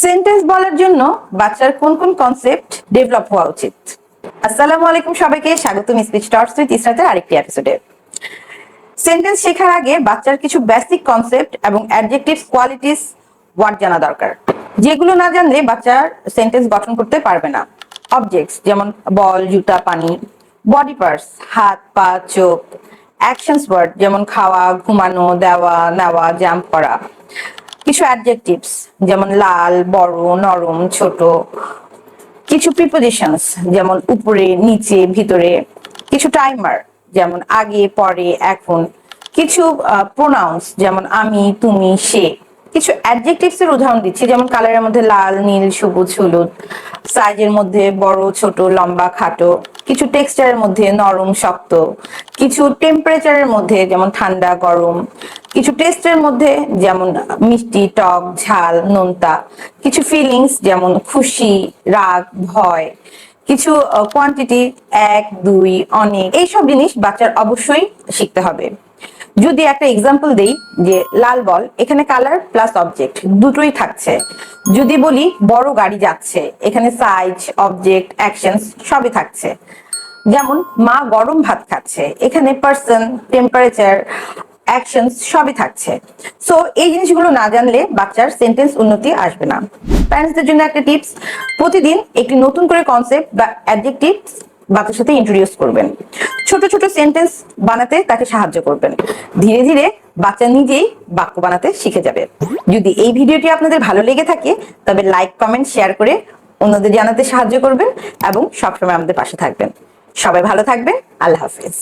Sentence বলার জন্য বাচ্চার কোন কোন কনসেপ্ট ডেভেলপ হওয়া উচিত? আসসালামু আলাইকুম সবাইকে, স্বাগতম স্পিচ টর্চ উইথ ইসরাতের আরেকটি এপিসোডে। সেন্টেন্স শেখার আগে বাচ্চার কিছু বেসিক কনসেপ্ট এবং অ্যাডজেক্টিভস, কোয়ালিটিস, ওয়ার্ড জানা দরকার, যেগুলো না জানলে বাচ্চার সেন্টেন্স গঠন করতে পারবে না। অবজেক্টস যেমন বল, জুতা, পানি। বডি পার্টস হাত, পা, চোখ। অ্যাকশনস ওয়ার্ড যেমন খাওয়া, ঘুমানো, দেওয়া, নেওয়া, জাম্প করা। কিছু অ্যাডজেক্টিভস যেমন লাল, বড়, নরম, ছোট। কিছু প্রিপোজিশনস যেমন উপরে, নিচে, ভিতরে। কিছু টাইমার যেমন আগে, পরে, এখন। কিছু প্রোনাউন্স যেমন আমি, তুমি, সে। কিছু অ্যাডজেক্টিভস এর উদাহরণ দিচ্ছি, যেমন কালারের মধ্যে লাল, নীল, সবুজ, হলুদ। সাইজের মধ্যে বড়, ছোট, লম্বা, খাটো। কিছু টেক্সচারের মধ্যে নরম, শক্ত। কিছু টেম্পারেচারের মধ্যে যেমন ঠান্ডা, গরম। কিছু টেস্টের মধ্যে যেমন মিষ্টি, টক, ঝাল, নোনতা। কিছু ফিলিংস যেমন খুশি, রাগ, ভয়। কিছু কোয়ান্টিটি এক, দুই, অনেক। এইসব জিনিস বাচ্চার অবশ্যই শিখতে হবে। যদি একটা এক্সাম্পল দেই, যে লাল বল, এখানে কালার প্লাস অবজেক্ট দুটোই থাকছে। যদি বলি বড় গাড়ি যাচ্ছে, এখানে সাইজ, অবজেক্ট, অ্যাকশনস সবই থাকছে। যেমন মা গরম ভাত খাচ্ছে, এখানে পার্সন, টেম্পারেচার, অ্যাকশনস সবই থাকছে। সো এই জিনিসগুলো না জানলে বাচ্চার সেন্টেন্স উন্নতি আসবে না। প্যারেন্টসদের জন্য একটা টিপস, প্রতিদিন একটি নতুন করে কনসেপ্ট বা অ্যাডজেক্টিভস বাচ্চার সাথে ইন্ট্রোডিউস করবেন। ছোট ছোট সেন্টেন্স বানাতে তাকে সাহায্য করবেন। ধীরে ধীরে বাচ্চা নিজেই বাক্য বানাতে শিখে যাবে। যদি এই ভিডিওটি আপনাদের ভালো লেগে থাকে, তবে লাইক, কমেন্ট, শেয়ার করে অন্যদের জানাতে সাহায্য করবেন এবং সবসময় আমাদের পাশে থাকবেন। সবাই ভালো থাকবেন। আল্লাহ হাফেজ।